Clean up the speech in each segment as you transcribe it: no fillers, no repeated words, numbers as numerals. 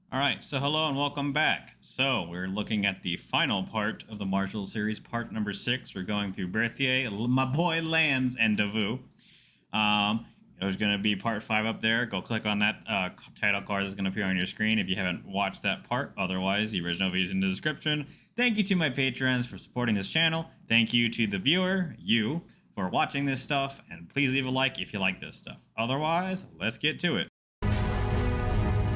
All right, so hello and welcome back. So we're looking at the final part of the Marshall series, part number 6. We're going through Berthier, my boy Lands, and Davout. There's going to be part 5 up there. Go click on that title card that's going to appear on your screen if you haven't watched that part. Otherwise, the original video is in the description. Thank you to my patrons for supporting this channel. Thank you to the viewer, you, for watching this stuff. And please leave a like if you like this stuff. Otherwise, let's get to it.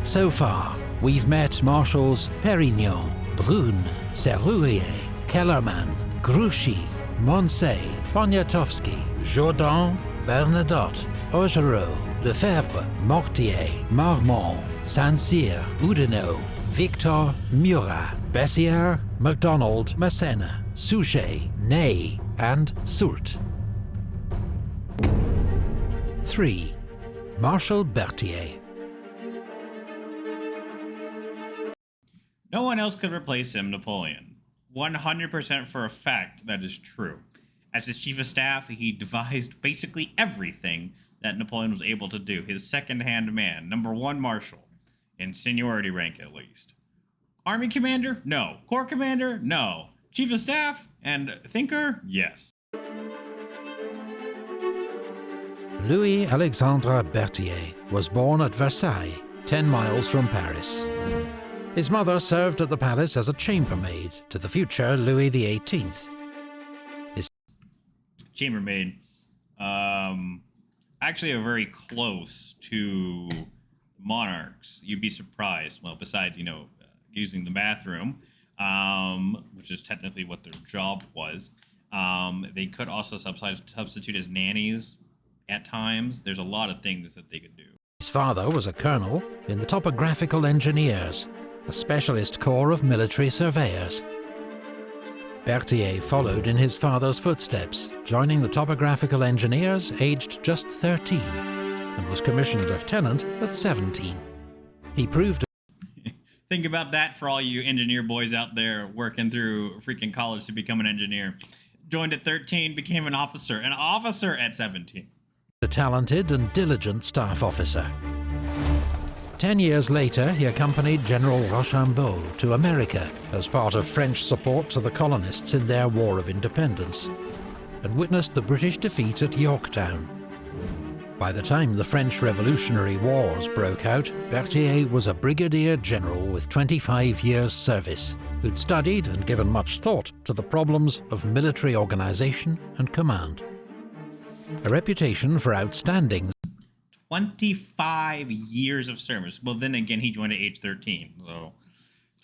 So far, we've met Marshals Perignon, Brune, Serrurier, Kellerman, Grouchy, Moncey, Poniatowski, Jourdan, Bernadotte, Augereau, Lefebvre, Mortier, Marmont, Saint-Cyr, Oudinot, Victor, Murat, Bessières, MacDonald, Massena, Suchet, Ney, and Soult. 3. Marshal Berthier. No one else could replace him, Napoleon. 100% for a fact that is true. As his chief of staff, he devised basically everything that Napoleon was able to do. His second-hand man, number 1 marshal, in seniority rank at least. Army commander? No. Corps commander? No. Chief of staff? And thinker? Yes. Louis-Alexandre Berthier was born at Versailles, 10 miles from Paris. His mother served at the palace as a chambermaid to the future Louis XVIII. Chambermaid, actually are very close to monarchs. You'd be surprised. Well, besides, using the bathroom, which is technically what their job was. They could also substitute as nannies at times. There's a lot of things that they could do. His father was a colonel in the Topographical Engineers, a specialist corps of military surveyors. Berthier followed in his father's footsteps, joining the Topographical Engineers aged just 13, and was commissioned lieutenant at 17. He proved... Think about that for all you engineer boys out there working through freaking college to become an engineer. Joined at 13, became an officer at 17. A talented and diligent staff officer. 10 years later, he accompanied General Rochambeau to America as part of French support to the colonists in their War of Independence, and witnessed the British defeat at Yorktown. By the time the French Revolutionary Wars broke out, Berthier was a brigadier general with 25 years' service, who'd studied and given much thought to the problems of military organization and command. A reputation for outstanding 25 years of service. Well, then again, he joined at age 13. So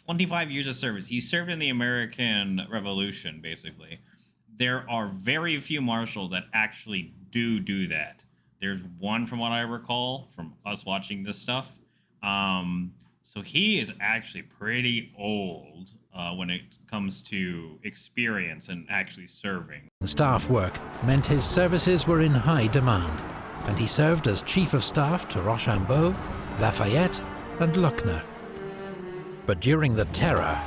25 years of service. He served in the American Revolution, basically. There are very few marshals that actually do that. There's one from what I recall from us watching this stuff. So he is actually pretty old when it comes to experience and actually serving. Staff work meant his services were in high demand, and he served as Chief of Staff to Rochambeau, Lafayette, and Luckner. But during the Terror,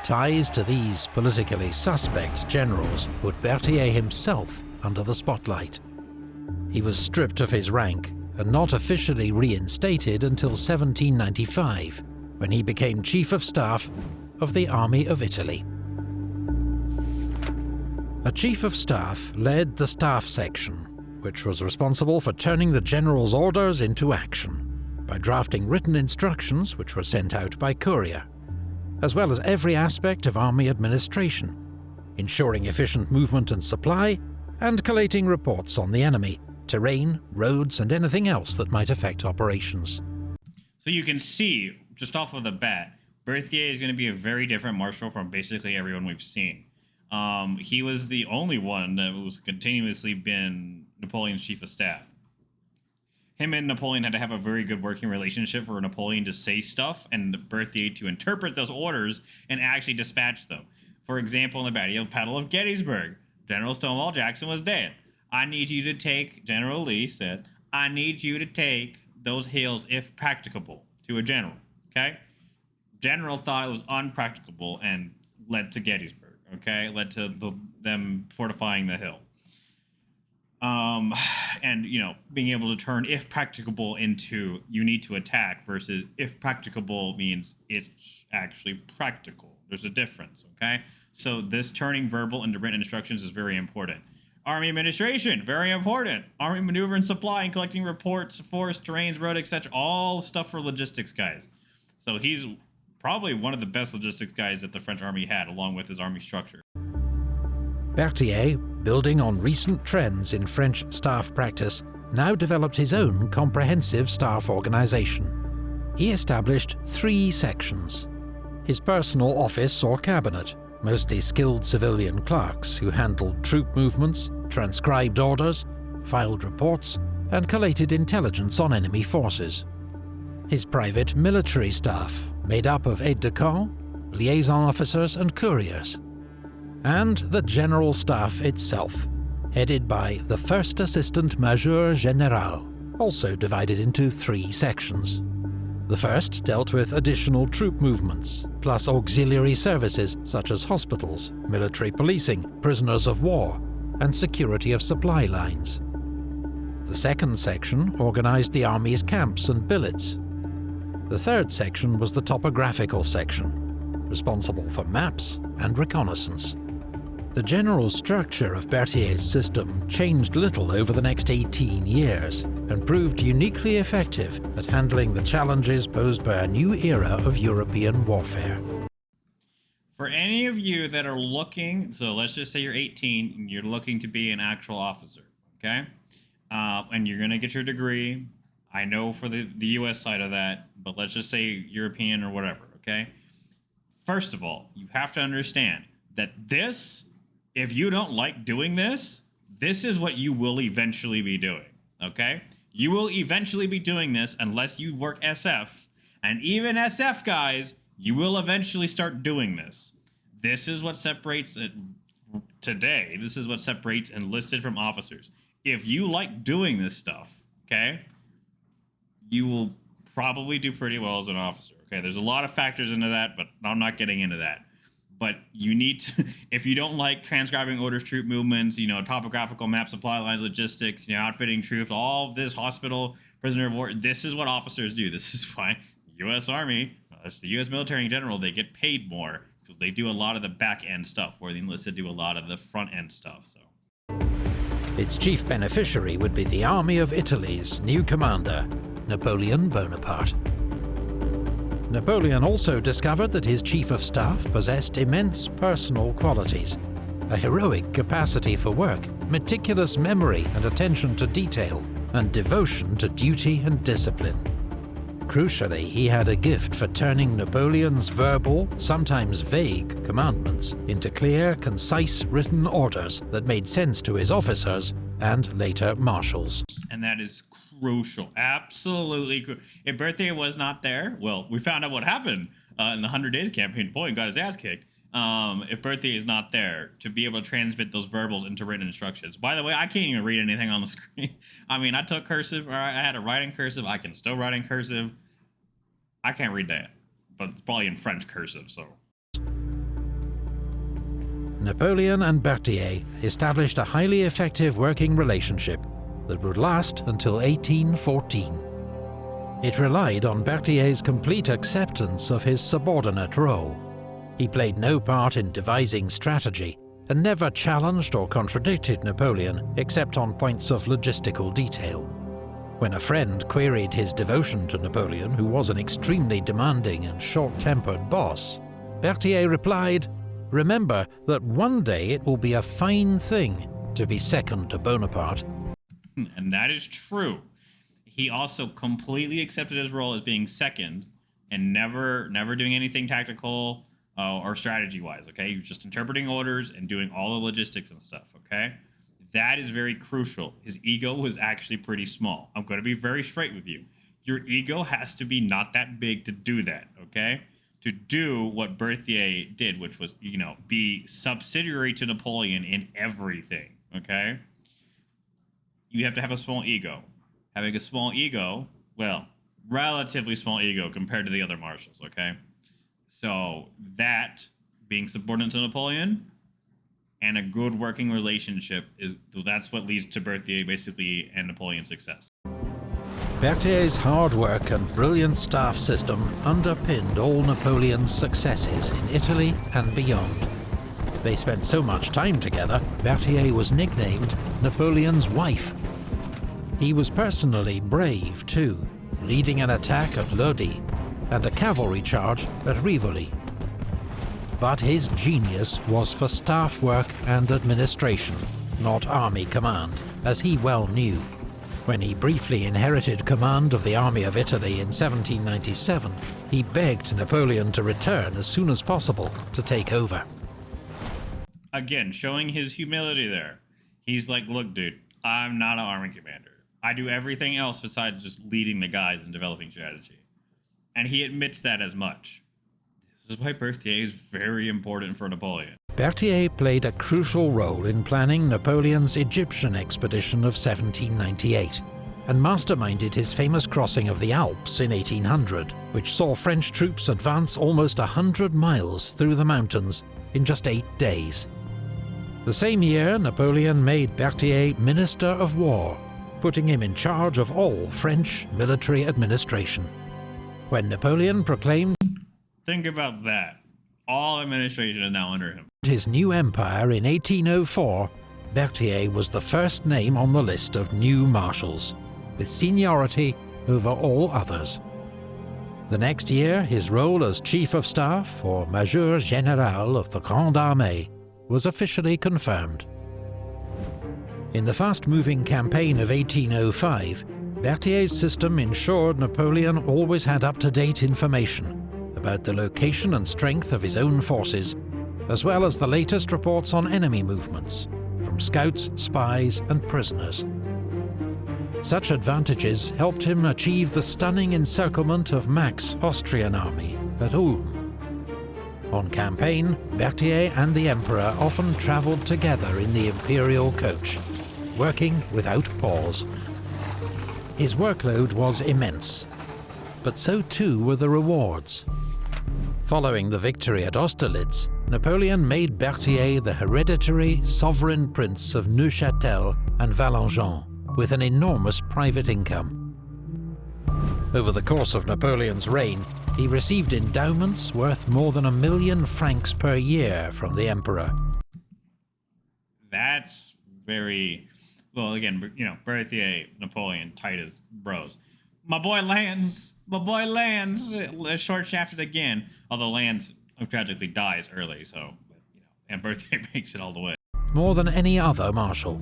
ties to these politically suspect generals put Berthier himself under the spotlight. He was stripped of his rank and not officially reinstated until 1795, when he became Chief of Staff of the Army of Italy. A Chief of Staff led the Staff Section, which was responsible for turning the general's orders into action, by drafting written instructions which were sent out by courier, as well as every aspect of army administration, ensuring efficient movement and supply, and collating reports on the enemy, terrain, roads, and anything else that might affect operations. So you can see, just off of the bat, Berthier is going to be a very different marshal from basically everyone we've seen. He was the only one that was continuously been Napoleon's chief of staff. Him and Napoleon had to have a very good working relationship for Napoleon to say stuff and Berthier to interpret those orders and actually dispatch them. For example, in the Battle of Gettysburg, General Stonewall Jackson was dead. General Lee said, I need you to take those hills if practicable to a general, okay? General thought it was unpracticable and led to Gettysburg, okay? Led to them fortifying the hill. And being able to turn if practicable into you need to attack versus if practicable means it's actually practical. There's a difference, okay? So this turning verbal into written instructions is very important. Army administration, very important. Army maneuver and supply and collecting reports, forest, terrains, road, etc. All stuff for logistics guys. So he's probably one of the best logistics guys that the French army had, along with his army structure. Berthier, building on recent trends in French staff practice, now developed his own comprehensive staff organisation. He established 3 sections. His personal office or cabinet, mostly skilled civilian clerks who handled troop movements, transcribed orders, filed reports, and collated intelligence on enemy forces. His private military staff, made up of aides-de-camp, liaison officers and couriers. And the general staff itself, headed by the First Assistant Major General, also divided into 3 sections. The first dealt with additional troop movements, plus auxiliary services such as hospitals, military policing, prisoners of war, and security of supply lines. The second section organised the army's camps and billets. The third section was the topographical section, responsible for maps and reconnaissance. The general structure of Berthier's system changed little over the next 18 years and proved uniquely effective at handling the challenges posed by a new era of European warfare. For any of you that are looking, so let's just say you're 18 and you're looking to be an actual officer, okay? And you're going to get your degree. I know for the U.S. side of that, but let's just say European or whatever, okay? First of all, you have to understand that this, if you don't like doing this, this is what you will eventually be doing, okay? You will eventually be doing this unless you work SF, and even SF guys, you will eventually start doing this. This is what separates it today. This is what separates enlisted from officers. If you like doing this stuff, okay, you will probably do pretty well as an officer, okay? There's a lot of factors into that, but I'm not getting into that. But you need to, if you don't like transcribing orders, troop movements, topographical map, supply lines, logistics, outfitting troops, all of this hospital, prisoner of war, this is what officers do. This is why the U.S. Army, that's the U.S. military in general, they get paid more because they do a lot of the back end stuff, where the enlisted do a lot of the front end stuff. So, its chief beneficiary would be the Army of Italy's new commander, Napoleon Bonaparte. Napoleon also discovered that his chief of staff possessed immense personal qualities, a heroic capacity for work, meticulous memory and attention to detail, and devotion to duty and discipline. Crucially, he had a gift for turning Napoleon's verbal, sometimes vague, commandments into clear, concise written orders that made sense to his officers and later marshals. And that is crucial. Absolutely. If Berthier was not there, well, we found out what happened in the 100 Days campaign. Napoleon got his ass kicked. If Berthier is not there to be able to transmit those verbals into written instructions. By the way, I can't even read anything on the screen. I mean, I took cursive, or I had to write in cursive. I can still write in cursive. I can't read that, but it's probably in French cursive, so. Napoleon and Berthier established a highly effective working relationship that would last until 1814. It relied on Berthier's complete acceptance of his subordinate role. He played no part in devising strategy and never challenged or contradicted Napoleon except on points of logistical detail. When a friend queried his devotion to Napoleon, who was an extremely demanding and short-tempered boss, Berthier replied, "Remember that one day it will be a fine thing to be second to Bonaparte." And that is true. He also completely accepted his role as being second and never doing anything tactical or strategy-wise, okay? He was just interpreting orders and doing all the logistics and stuff, okay? That is very crucial. His ego was actually pretty small. I'm going to be very straight with you. Your ego has to be not that big to do that, okay? To do what Berthier did, which was, be subsidiary to Napoleon in everything, okay? You have to have a small ego. Having a small ego, well, relatively small ego compared to the other marshals, okay? So that, being subordinate to Napoleon, and a good working relationship that's what leads to Berthier basically and Napoleon's success. Berthier's hard work and brilliant staff system underpinned all Napoleon's successes in Italy and beyond. They spent so much time together, Berthier was nicknamed Napoleon's wife. He was personally brave too, leading an attack at Lodi and a cavalry charge at Rivoli. But his genius was for staff work and administration, not army command, as he well knew. When he briefly inherited command of the Army of Italy in 1797, he begged Napoleon to return as soon as possible to take over. Again, showing his humility there. He's like, look, dude, I'm not an army commander. I do everything else besides just leading the guys and developing strategy. And he admits that as much. This is why Berthier is very important for Napoleon. Berthier played a crucial role in planning Napoleon's Egyptian expedition of 1798, and masterminded his famous crossing of the Alps in 1800, which saw French troops advance almost 100 miles through the mountains in just 8 days. The same year, Napoleon made Berthier Minister of War, putting him in charge of all French military administration. When Napoleon proclaimed Think about that. All administration is now under him. his new empire in 1804, Berthier was the first name on the list of new marshals, with seniority over all others. The next year, his role as Chief of Staff, or Major Général of the Grande Armée, was officially confirmed. In the fast-moving campaign of 1805, Berthier's system ensured Napoleon always had up-to-date information about the location and strength of his own forces, as well as the latest reports on enemy movements, from scouts, spies, and prisoners. Such advantages helped him achieve the stunning encirclement of Mack's Austrian army at Ulm. On campaign, Berthier and the Emperor often travelled together in the imperial coach, working without pause. His workload was immense, but so too were the rewards. Following the victory at Austerlitz, Napoleon made Berthier the hereditary sovereign prince of Neuchâtel and Valengian, with an enormous private income. Over the course of Napoleon's reign, he received endowments worth more than 1 million francs per year from the emperor. That's very... Well, again, you know, Berthier, Napoleon, tight as bros. My boy Lands! My boy Lands! Short shafted again. Although Lands tragically dies early, so, you know, and Berthier makes it all the way. More than any other marshal.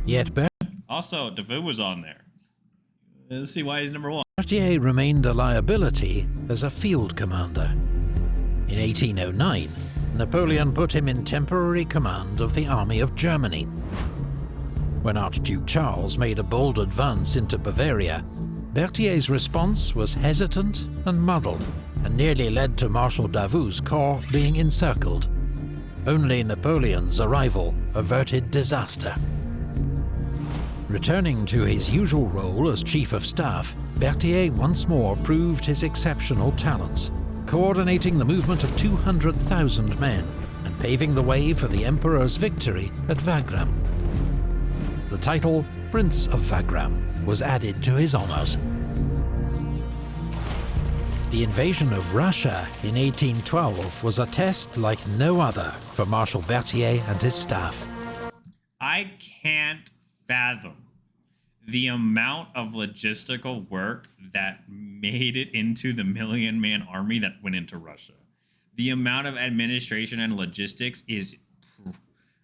Yet Also, Davout was on there. Let's see why he's number one. Berthier remained a liability as a field commander. In 1809, Napoleon put him in temporary command of the Army of Germany. When Archduke Charles made a bold advance into Bavaria, Berthier's response was hesitant and muddled, and nearly led to Marshal Davout's corps being encircled. Only Napoleon's arrival averted disaster. Returning to his usual role as Chief of Staff, Berthier once more proved his exceptional talents, coordinating the movement of 200,000 men and paving the way for the Emperor's victory at Wagram. The title Prince of Wagram was added to his honors. The invasion of Russia in 1812 was a test like no other for Marshal Berthier and his staff. I can't fathom the amount of logistical work that made it into the million-man army that went into Russia. The amount of administration and logistics is,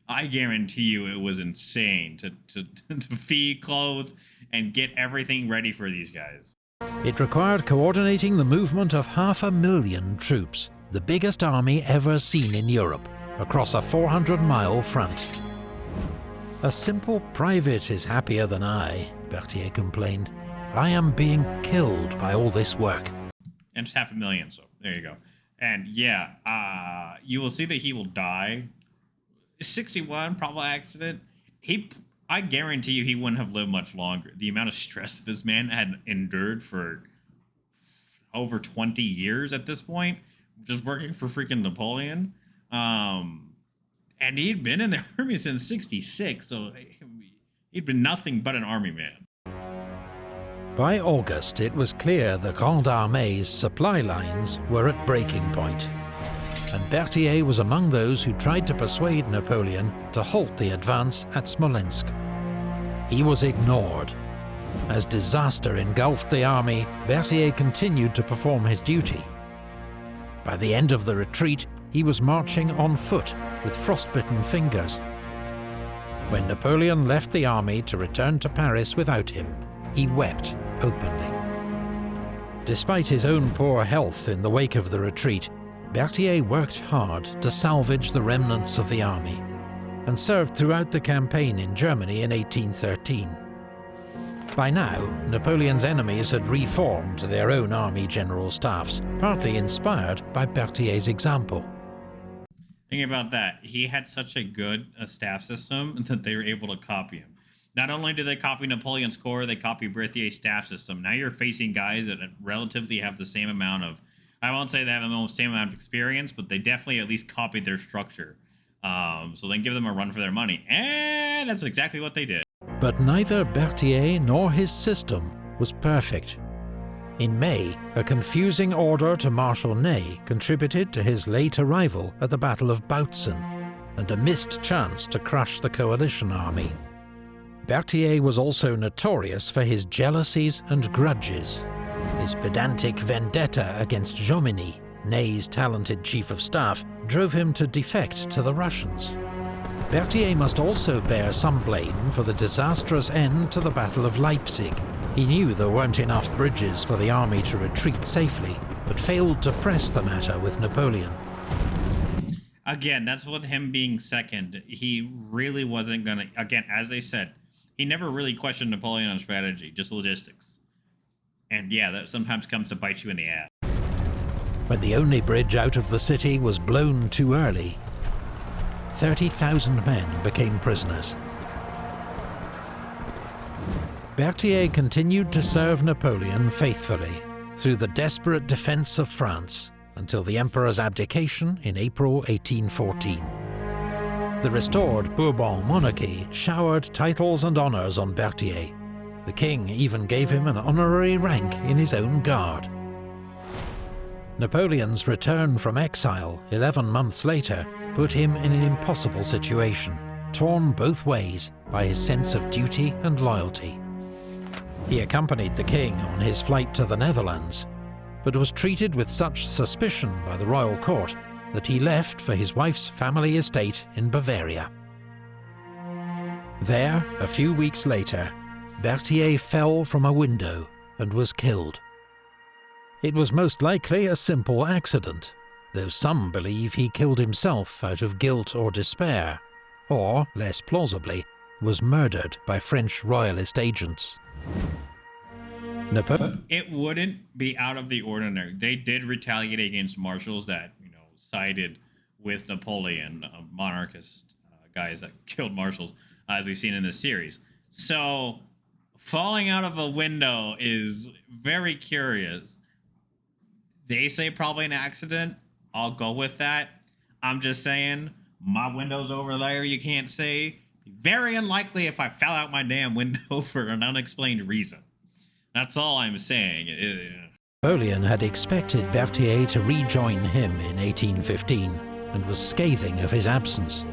I guarantee you, it was insane to feed, clothe, and get everything ready for these guys. It required coordinating the movement of 500,000 troops, the biggest army ever seen in Europe, across a 400-mile front. A simple private is happier than I, Berthier complained. I am being killed by all this work. And it's 500,000, so there you go. And yeah, you will see that he will die. 61, probably accident. I guarantee you he wouldn't have lived much longer. The amount of stress that this man had endured for over 20 years at this point, just working for freaking Napoleon. And he'd been in the army since 66, so he'd been nothing but an army man. By August, it was clear the Grande Armée's supply lines were at breaking point, and Berthier was among those who tried to persuade Napoleon to halt the advance at Smolensk. He was ignored. As disaster engulfed the army, Berthier continued to perform his duty. By the end of the retreat, he was marching on foot with frostbitten fingers. When Napoleon left the army to return to Paris without him, he wept openly. Despite his own poor health in the wake of the retreat, Berthier worked hard to salvage the remnants of the army, and served throughout the campaign in Germany in 1813. By now, Napoleon's enemies had reformed their own army general staffs, partly inspired by Berthier's example. Think about that. He had such a good staff system that they were able to copy him. Not only did they copy Napoleon's corps, they copied Berthier's staff system. Now you're facing guys that relatively have the same amount of, I won't say they have the same amount of experience, but they definitely at least copied their structure. So then give them a run for their money. And that's exactly what they did. But neither Berthier nor his system was perfect. In May, a confusing order to Marshal Ney contributed to his late arrival at the Battle of Bautzen, and a missed chance to crush the coalition army. Berthier was also notorious for his jealousies and grudges. His pedantic vendetta against Jomini, Ney's talented chief of staff, drove him to defect to the Russians. Berthier must also bear some blame for the disastrous end to the Battle of Leipzig. He knew there weren't enough bridges for the army to retreat safely, but failed to press the matter with Napoleon. Again, that's with him being second. He really wasn't gonna, again, as they said, he never really questioned Napoleon's strategy, just logistics. And yeah, that sometimes comes to bite you in the ass. When the only bridge out of the city was blown too early, 30,000 men became prisoners. Berthier continued to serve Napoleon faithfully through the desperate defense of France until the Emperor's abdication in April 1814. The restored Bourbon monarchy showered titles and honors on Berthier. The king even gave him an honorary rank in his own guard. Napoleon's return from exile 11 months later put him in an impossible situation, torn both ways by his sense of duty and loyalty. He accompanied the king on his flight to the Netherlands, but was treated with such suspicion by the royal court that he left for his wife's family estate in Bavaria. There, a few weeks later, Berthier fell from a window and was killed. It was most likely a simple accident, though some believe he killed himself out of guilt or despair, or, less plausibly, was murdered by French royalist agents. It wouldn't be out of the ordinary. They did retaliate against marshals that, sided with Napoleon, monarchist guys that killed marshals, as we've seen in this series. So, falling out of a window is very curious. They say probably an accident. I'll go with that. I'm just saying, my window's over there, you can't say. Very unlikely if I fell out my damn window for an unexplained reason. That's all I'm saying. Napoleon had expected Berthier to rejoin him in 1815 and was scathing of his absence.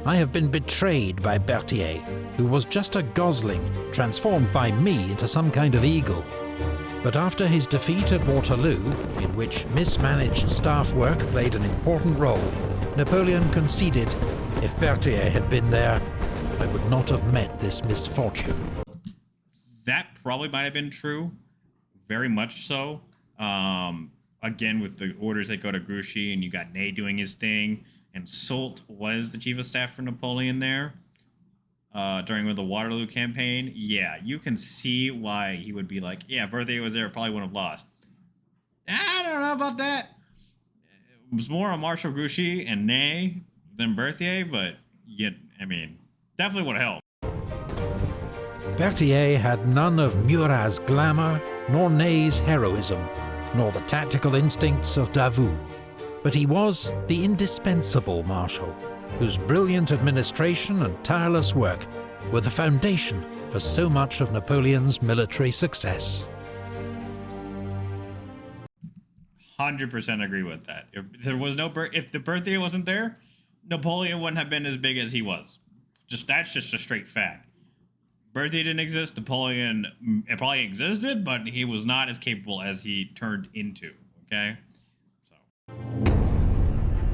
"I have been betrayed by Berthier, who was just a gosling transformed by me into some kind of eagle." But after his defeat at Waterloo, in which mismanaged staff work played an important role, Napoleon conceded, "If Berthier had been there, I would not have met this misfortune." That probably might have been true. Very much so. Again, with the orders that go to Grouchy, and you got Ney doing his thing, and Soult was the chief of staff for Napoleon there during the Waterloo campaign. Yeah, you can see why he would be like, yeah, Berthier was there, probably wouldn't have lost. I don't know about that. It was more on Marshal Grouchy and Ney than Berthier, but yet, definitely would have helped. Berthier had none of Murat's glamour, nor Ney's heroism, nor the tactical instincts of Davout. But he was the indispensable marshal, whose brilliant administration and tireless work were the foundation for so much of Napoleon's military success. 100% agree with that. If there was no if the birthday wasn't there, Napoleon wouldn't have been as big as he was. That's just a straight fact. Birthday didn't exist. Napoleon, it probably existed, but he was not as capable as he turned into. Okay, so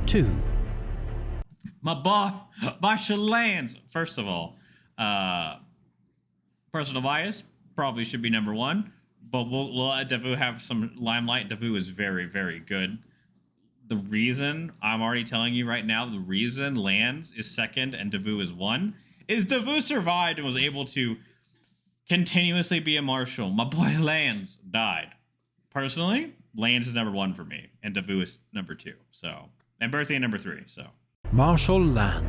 2. my boy, Marshal Lands. First of all, personal bias probably should be number 1. But we'll let Davout have some limelight. Davout is very, very good. The reason, I'm already telling you right now, the reason Lands is 2nd and Davout is 1 is Davout survived and was able to continuously be a marshal. My boy Lands died. Personally, Lands is number 1 for me, and Davout is number 2. So, and birthday number 3. So, Marshal Lannes.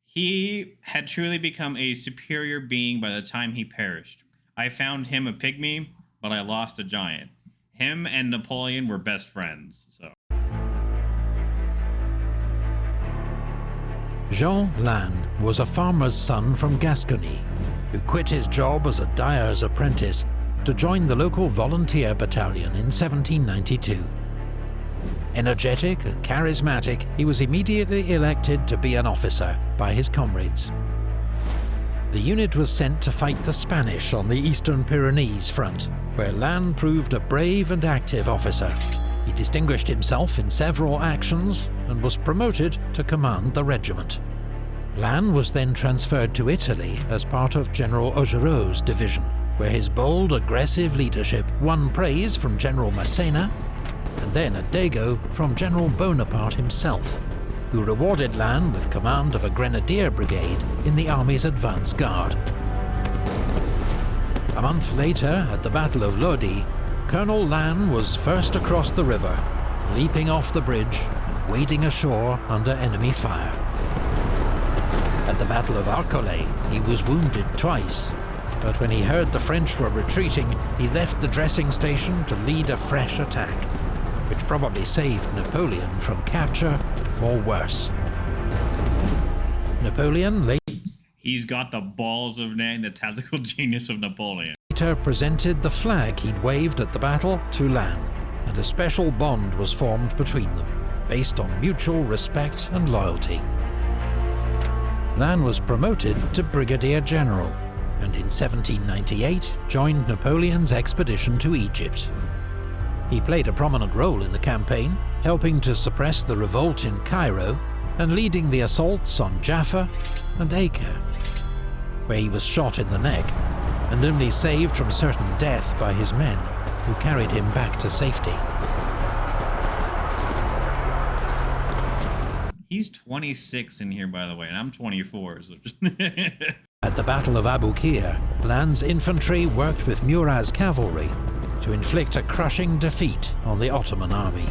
He had truly become a superior being by the time he perished. I found him a pygmy, but I lost a giant. Him and Napoleon were best friends, so. Jean Lannes was a farmer's son from Gascony, who quit his job as a dyer's apprentice to join the local volunteer battalion in 1792. Energetic and charismatic, he was immediately elected to be an officer by his comrades. The unit was sent to fight the Spanish on the Eastern Pyrenees front, where Lannes proved a brave and active officer. He distinguished himself in several actions and was promoted to command the regiment. Lannes was then transferred to Italy as part of General Augereau's division, where his bold, aggressive leadership won praise from General Massena and then a dago from General Bonaparte himself, who rewarded Lannes with command of a grenadier brigade in the army's advance guard. A month later, at the Battle of Lodi, Colonel Lannes was first across the river, leaping off the bridge and wading ashore under enemy fire. At the Battle of Arcolay, he was wounded twice, but when he heard the French were retreating, he left the dressing station to lead a fresh attack, which probably saved Napoleon from capture or worse. Napoleon He's got the balls of Ney, the tactical genius of Napoleon. later presented the flag he'd waved at the battle to Lannes, and a special bond was formed between them, based on mutual respect and loyalty. Lannes was promoted to Brigadier General, and in 1798 joined Napoleon's expedition to Egypt. He played a prominent role in the campaign, helping to suppress the revolt in Cairo and leading the assaults on Jaffa and Acre, where he was shot in the neck and only saved from certain death by his men, who carried him back to safety. He's 26 in here, by the way, and I'm 24. So At the Battle of Abu Qir, Lannes' infantry worked with Murat's cavalry to inflict a crushing defeat on the Ottoman army.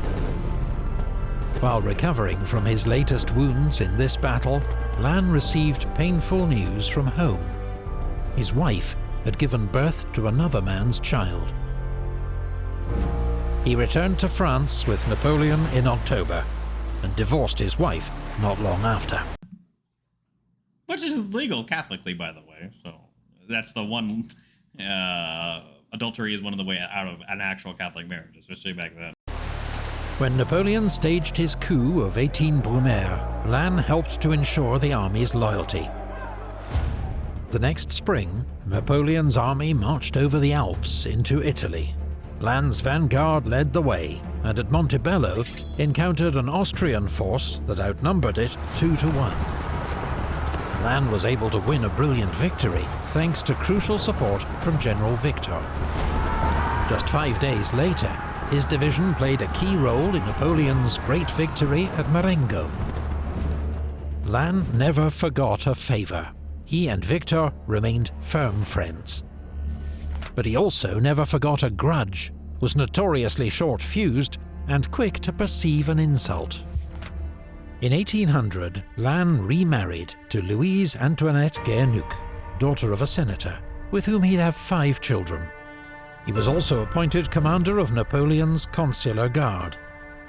While recovering from his latest wounds in this battle, Lannes received painful news from home. His wife had given birth to another man's child. He returned to France with Napoleon in October, and divorced his wife not long after. Which is legal Catholically, by the way. So that's the one. Adultery is one of the way out of an actual Catholic marriage, especially back then. When Napoleon staged his coup of 18 Brumaire, Lannes helped to ensure the army's loyalty. The next spring, Napoleon's army marched over the Alps into Italy. Lannes' vanguard led the way, and at Montebello encountered an Austrian force that outnumbered it 2-1. Lannes was able to win a brilliant victory thanks to crucial support from General Victor. Just 5 days later, his division played a key role in Napoleon's great victory at Marengo. Lannes never forgot a favor. He and Victor remained firm friends. But he also never forgot a grudge, was notoriously short-fused, and quick to perceive an insult. In 1800, Lannes remarried to Louise Antoinette Guernuc, daughter of a senator, with whom he'd have 5 children. He was also appointed commander of Napoleon's consular guard,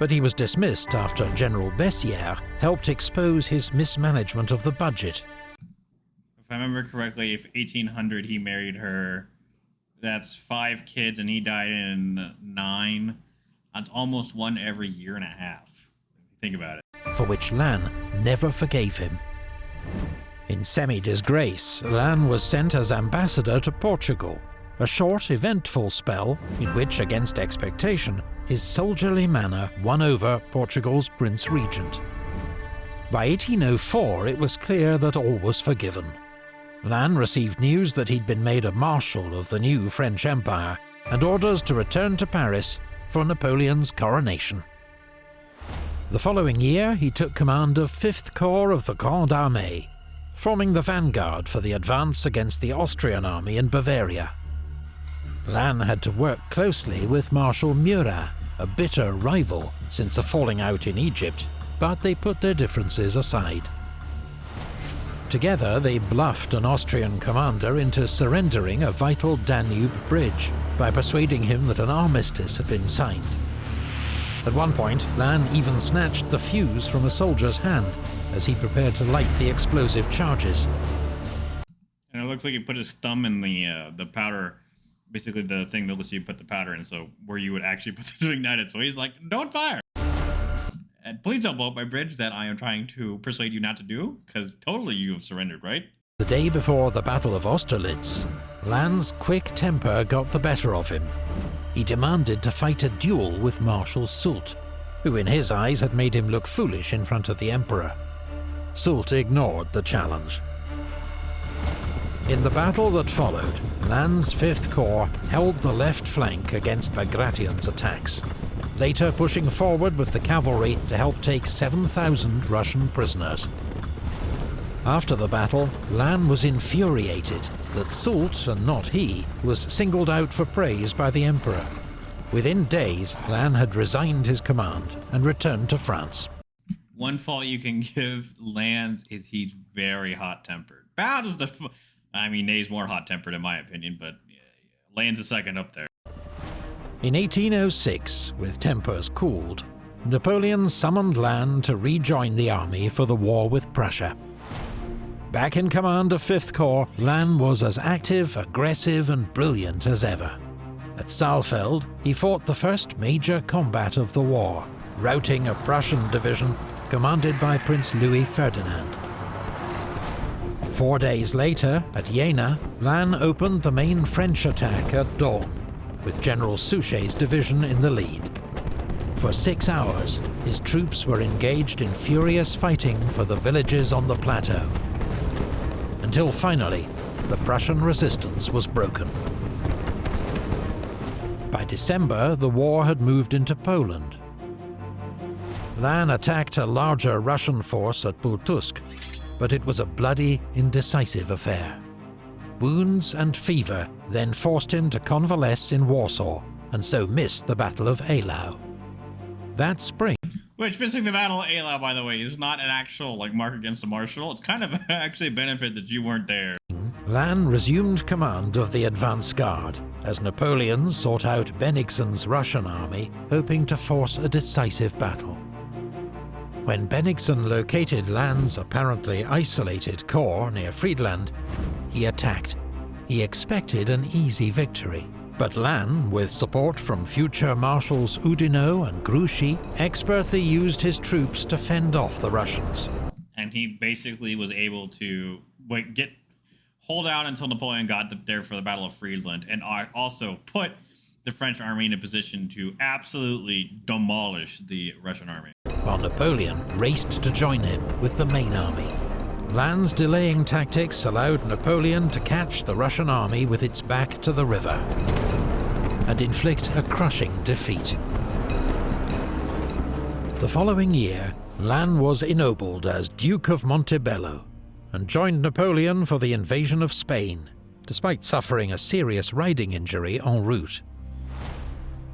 but he was dismissed after General Bessières helped expose his mismanagement of the budget. If I remember correctly, if 1800 he married her, that's 5 kids, and he died in 9. That's almost 1 every year and a half. Think about it. For which Lannes never forgave him. In semi-disgrace, Lannes was sent as ambassador to Portugal, a short, eventful spell in which, against expectation, his soldierly manner won over Portugal's Prince Regent. By 1804, it was clear that all was forgiven. Lannes received news that he'd been made a Marshal of the new French Empire, and orders to return to Paris for Napoleon's coronation. The following year, he took command of 5th Corps of the Grande Armée, forming the vanguard for the advance against the Austrian army in Bavaria. Lannes had to work closely with Marshal Murat, a bitter rival since a falling out in Egypt, but they put their differences aside. Together, they bluffed an Austrian commander into surrendering a vital Danube bridge by persuading him that an armistice had been signed. At one point, Lannes even snatched the fuse from a soldier's hand as he prepared to light the explosive charges. And it looks like he put his thumb in the powder, basically the thing that lets you put the powder in, so where you would actually put it to ignite it. So he's like, don't fire! And please don't blow up my bridge that I am trying to persuade you not to do, because totally you have surrendered, right? The day before the Battle of Austerlitz, Lannes' quick temper got the better of him. He demanded to fight a duel with Marshal Soult, who in his eyes had made him look foolish in front of the Emperor. Soult ignored the challenge. In the battle that followed, Lannes' 5th Corps held the left flank against Bagration's attacks, later pushing forward with the cavalry to help take 7,000 Russian prisoners. After the battle, Lannes was infuriated that Soult, and not he, was singled out for praise by the Emperor. Within days, Lannes had resigned his command and returned to France. One fault you can give Lannes is he's very hot-tempered. Davout is Ney's more hot-tempered in my opinion, but Lannes is second up there. In 1806, with tempers cooled, Napoleon summoned Lannes to rejoin the army for the war with Prussia. Back in command of 5th Corps, Lannes was as active, aggressive and brilliant as ever. At Saalfeld, he fought the first major combat of the war, routing a Prussian division commanded by Prince Louis Ferdinand. 4 days later, at Jena, Lannes opened the main French attack at dawn, with General Suchet's division in the lead. For 6 hours, his troops were engaged in furious fighting for the villages on the plateau, until finally, the Prussian resistance was broken. By December, the war had moved into Poland. Lannes attacked a larger Russian force at Pultusk, but it was a bloody, indecisive affair. Wounds and fever then forced him to convalesce in Warsaw, and so missed the Battle of Eylau. That spring, which, missing the Battle of Eylau, by the way, is not an actual mark against a marshal. It's kind of actually a benefit that you weren't there. Lannes resumed command of the advance guard, as Napoleon sought out Bennigsen's Russian army, hoping to force a decisive battle. When Bennigsen located Lannes' apparently isolated corps near Friedland, he attacked. He expected an easy victory. But Lannes, with support from future Marshals Oudinot and Grouchy, expertly used his troops to fend off the Russians. And he basically was able to hold out until Napoleon got there for the Battle of Friedland, and also put the French army in a position to absolutely demolish the Russian army. While Napoleon raced to join him with the main army. Lannes' delaying tactics allowed Napoleon to catch the Russian army with its back to the river and inflict a crushing defeat. The following year, Lannes was ennobled as Duke of Montebello and joined Napoleon for the invasion of Spain, despite suffering a serious riding injury en route.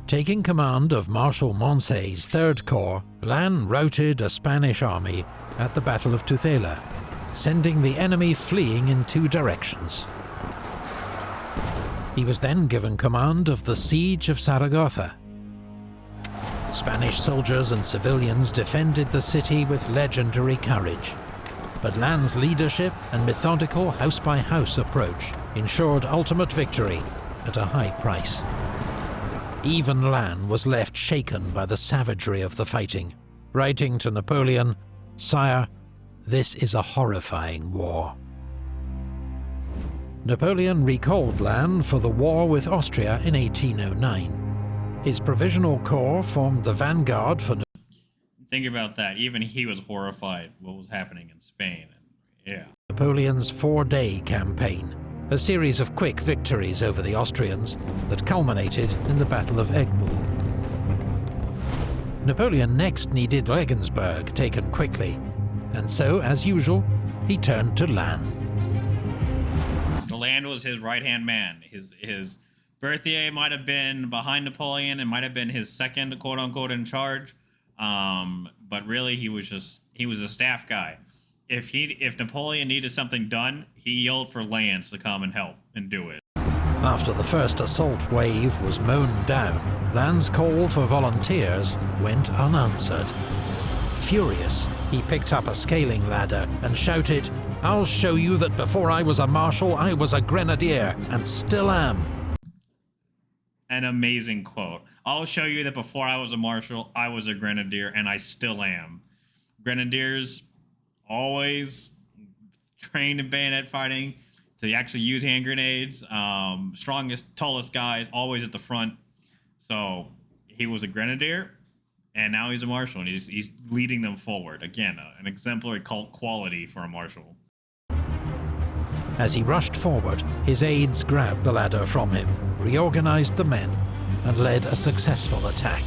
Taking command of Marshal Moncey's 3rd Corps, Lannes routed a Spanish army at the Battle of Tudela, sending the enemy fleeing in 2 directions. He was then given command of the siege of Zaragoza. Spanish soldiers and civilians defended the city with legendary courage. But Lannes's leadership and methodical house-by-house approach ensured ultimate victory at a high price. Even Lannes was left shaken by the savagery of the fighting, writing to Napoleon, "Sire, this is a horrifying war." Napoleon recalled Lannes for the war with Austria in 1809. His provisional corps formed the vanguard for... Think about that. Even he was horrified what was happening in Spain. Yeah. Napoleon's four-day campaign, a series of quick victories over the Austrians that culminated in the Battle of Egmont. Napoleon next needed Regensburg taken quickly, and so, as usual, he turned to Lannes. The land was his right-hand man. His Berthier might have been behind Napoleon and might have been his second quote-unquote in charge. But really he was a staff guy. If Napoleon needed something done, he yelled for Lance to come and help and do it. After the first assault wave was mown down, Lannes's call for volunteers went unanswered. Furious, he picked up a scaling ladder and shouted, "I'll show you that before I was a marshal, I was a grenadier, and still am." An amazing quote. "I'll show you that before I was a marshal, I was a grenadier, and I still am." Grenadiers always trained in bayonet fighting to actually use hand grenades. Strongest, tallest guys, always at the front. So he was a grenadier, and now he's a marshal, and he's leading them forward. Again, an exemplary quality for a marshal. As he rushed forward, his aides grabbed the ladder from him, reorganized the men, and led a successful attack.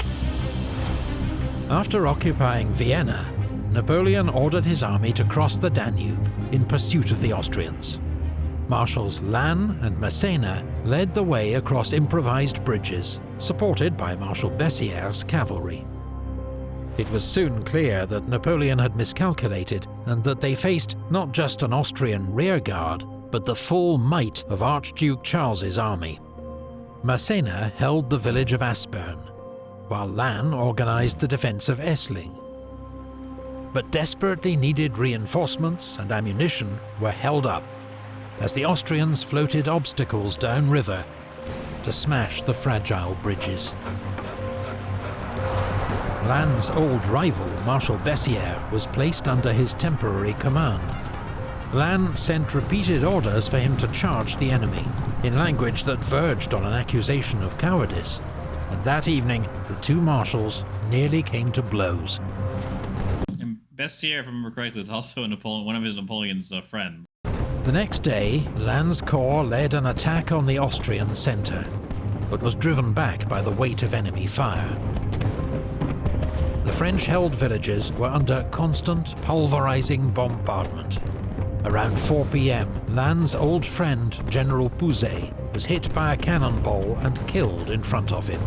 After occupying Vienna, Napoleon ordered his army to cross the Danube in pursuit of the Austrians. Marshals Lannes and Massena led the way across improvised bridges, supported by Marshal Bessieres' cavalry. It was soon clear that Napoleon had miscalculated, and that they faced not just an Austrian rearguard, but the full might of Archduke Charles's army. Massena held the village of Aspern, while Lannes organized the defense of Essling. But desperately needed reinforcements and ammunition were held up, as the Austrians floated obstacles downriver to smash the fragile bridges. Lannes's old rival, Marshal Bessieres, was placed under his temporary command. Lannes sent repeated orders for him to charge the enemy, in language that verged on an accusation of cowardice, and that evening the two marshals nearly came to blows. And Bessieres, if I remember correctly, was also one of Napoleon's friends. The next day, Lannes's corps led an attack on the Austrian centre, but was driven back by the weight of enemy fire. The French-held villages were under constant, pulverizing bombardment. Around 4 p.m, Lannes's old friend, General Pouzet, was hit by a cannonball and killed in front of him.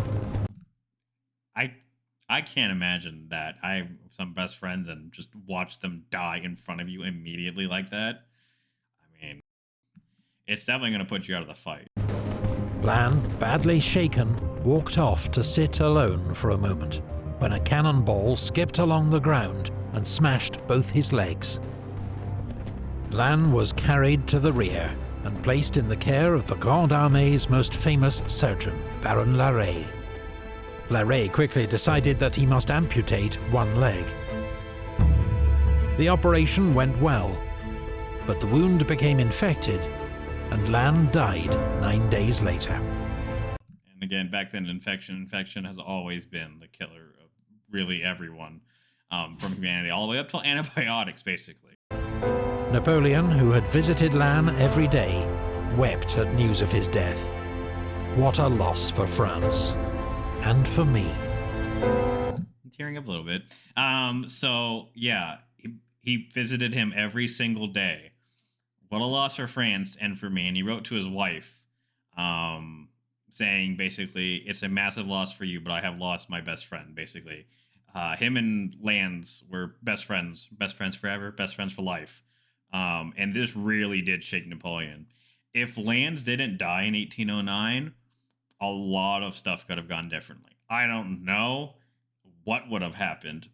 I can't imagine that. I have some best friends and just watch them die in front of you immediately like that. I mean, it's definitely going to put you out of the fight. Lannes, badly shaken, walked off to sit alone for a moment, when a cannonball skipped along the ground and smashed both his legs. Lannes was carried to the rear and placed in the care of the Grande Armée's most famous surgeon, Baron Larrey. Larrey quickly decided that he must amputate one leg. The operation went well, but the wound became infected, and Lannes died 9 days later. And again, back then, infection has always been the killer of really everyone, from humanity, all the way up till antibiotics, basically. Napoleon, who had visited Lannes every day, wept at news of his death. What a loss for France, and for me. I'm tearing up a little bit. So yeah, he visited him every single day. What a loss for France and for me. And he wrote to his wife, saying basically, it's a massive loss for you, but I have lost my best friend, basically. Him and Lannes were best friends forever, best friends for life. And this really did shake Napoleon. If Lannes didn't die in 1809, a lot of stuff could have gone differently. I don't know what would have happened,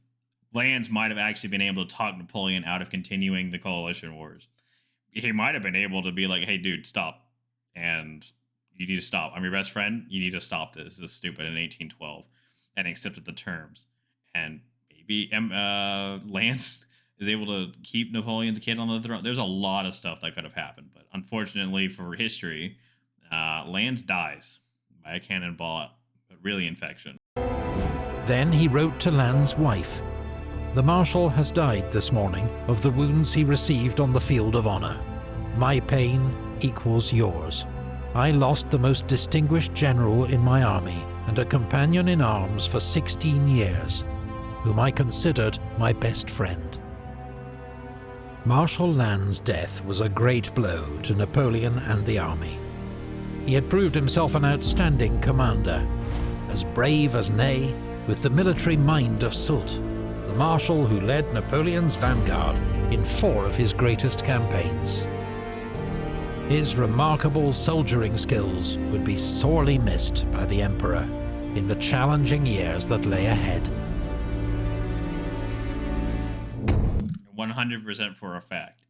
Lannes might have actually been able to talk Napoleon out of continuing the coalition wars. He might have been able to be like, hey, dude, stop. And you need to stop. I'm your best friend. You need to stop this. This is stupid in 1812. And accepted the terms. And maybe Lannes is able to keep Napoleon's kid on the throne. There's a lot of stuff that could have happened. But unfortunately for history, Lannes dies by a cannonball, but really infection. Then he wrote to Lannes' wife, "The Marshal has died this morning of the wounds he received on the field of honour. My pain equals yours. I lost the most distinguished general in my army and a companion in arms for 16 years, whom I considered my best friend." Marshal Lannes' death was a great blow to Napoleon and the army. He had proved himself an outstanding commander, as brave as Ney, with the military mind of Soult, the marshal who led Napoleon's vanguard in 4 of his greatest campaigns. His remarkable soldiering skills would be sorely missed by the Emperor in the challenging years that lay ahead. 100% for a fact.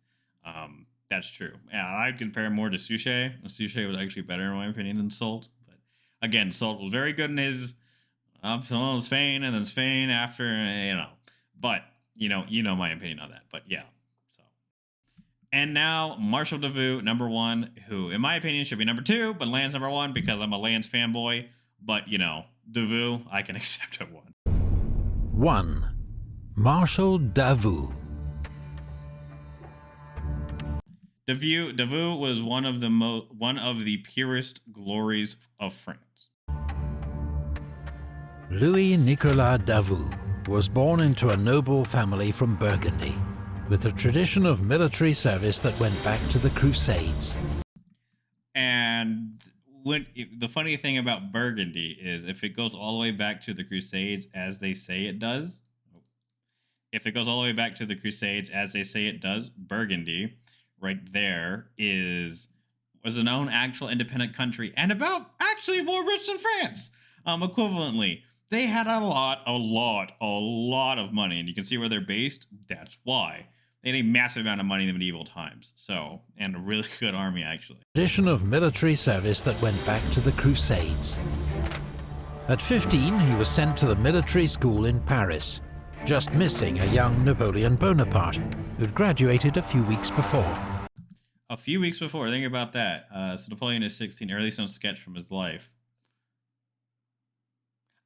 That's true. Yeah, I'd compare him more to Suchet. Suchet was actually better in my opinion than Soult. But again, Soult was very good in his up to Spain and then Spain after, But you know my opinion on that. But yeah. So, and now Marshal Davout, number 1, who in my opinion should be number 2, but Lannes number 1 because I'm a Lannes fanboy. But Davout, I can accept at 1. 1. Marshal Davout. Davout was one of the purest glories of France. Louis-Nicolas Davout was born into a noble family from Burgundy, with a tradition of military service that went back to the Crusades. And the funny thing about Burgundy is if it goes all the way back to the Crusades as they say it does, Burgundy right there was an own actual independent country and about actually more rich than France. Equivalently, they had a lot of money, and you can see where they're based. That's why they had a massive amount of money in the medieval times. So, and a really good army actually. Tradition of military service that went back to the Crusades. At 15, he was sent to the military school in Paris, just missing a young Napoleon Bonaparte, who'd graduated a few weeks before. Think about that. So Napoleon is 16, or at least some sketch from his life.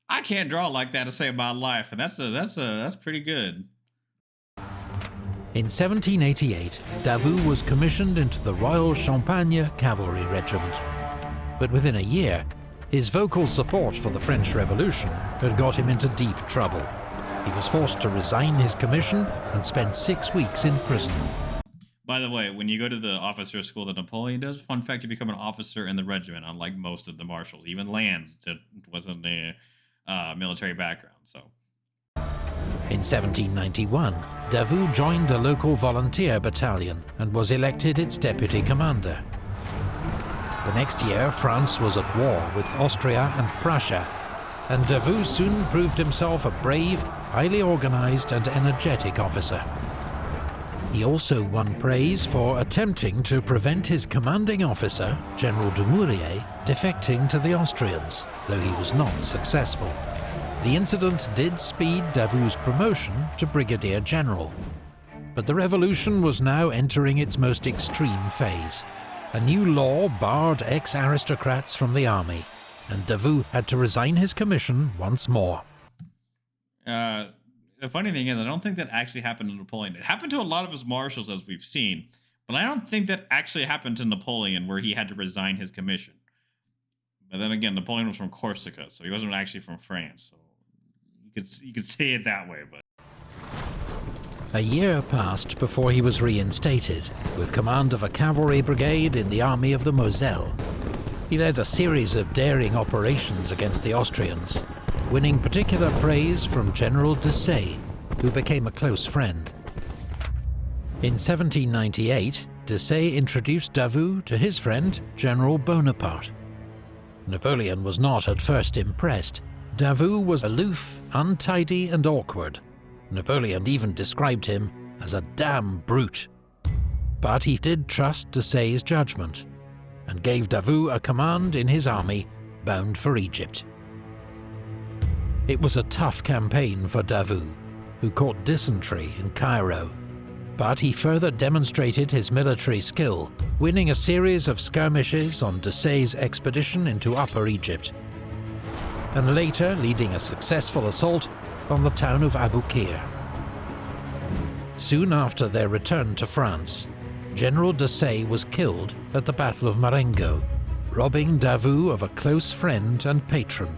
I can't draw like that to save my life, and that's pretty good. In 1788, Davout was commissioned into the Royal Champagne Cavalry Regiment. But within a year, his vocal support for the French Revolution had got him into deep trouble. He was forced to resign his commission and spend 6 weeks in prison. By the way, when you go to the officer school that Napoleon does, fun fact, you become an officer in the regiment, unlike most of the marshals. Even Lannes wasn't a military background. So, in 1791, Davout joined a local volunteer battalion and was elected its deputy commander. The next year, France was at war with Austria and Prussia, and Davout soon proved himself a brave, highly organized and energetic officer. He also won praise for attempting to prevent his commanding officer, General Dumouriez, defecting to the Austrians, though he was not successful. The incident did speed Davout's promotion to brigadier general. But the revolution was now entering its most extreme phase. A new law barred ex-aristocrats from the army, and Davout had to resign his commission once more. The funny thing is, I don't think that actually happened to Napoleon. It happened to a lot of his marshals, as we've seen, but I don't think that actually happened to Napoleon, where he had to resign his commission. But then again, Napoleon was from Corsica, so he wasn't actually from France. So you could say it that way, but. A year passed before he was reinstated, with command of a cavalry brigade in the army of the Moselle. He led a series of daring operations against the Austrians, winning particular praise from General Desaix, who became a close friend. In 1798, Desaix introduced Davout to his friend, General Bonaparte. Napoleon was not at first impressed, Davout was aloof, untidy and awkward. Napoleon even described him as a damn brute. But he did trust Desaix's judgment, and gave Davout a command in his army bound for Egypt. It was a tough campaign for Davout, who caught dysentery in Cairo, but he further demonstrated his military skill, winning a series of skirmishes on Desaix's expedition into Upper Egypt, and later leading a successful assault on the town of Abu Qir. Soon after their return to France, General Desaix was killed at the Battle of Marengo, robbing Davout of a close friend and patron.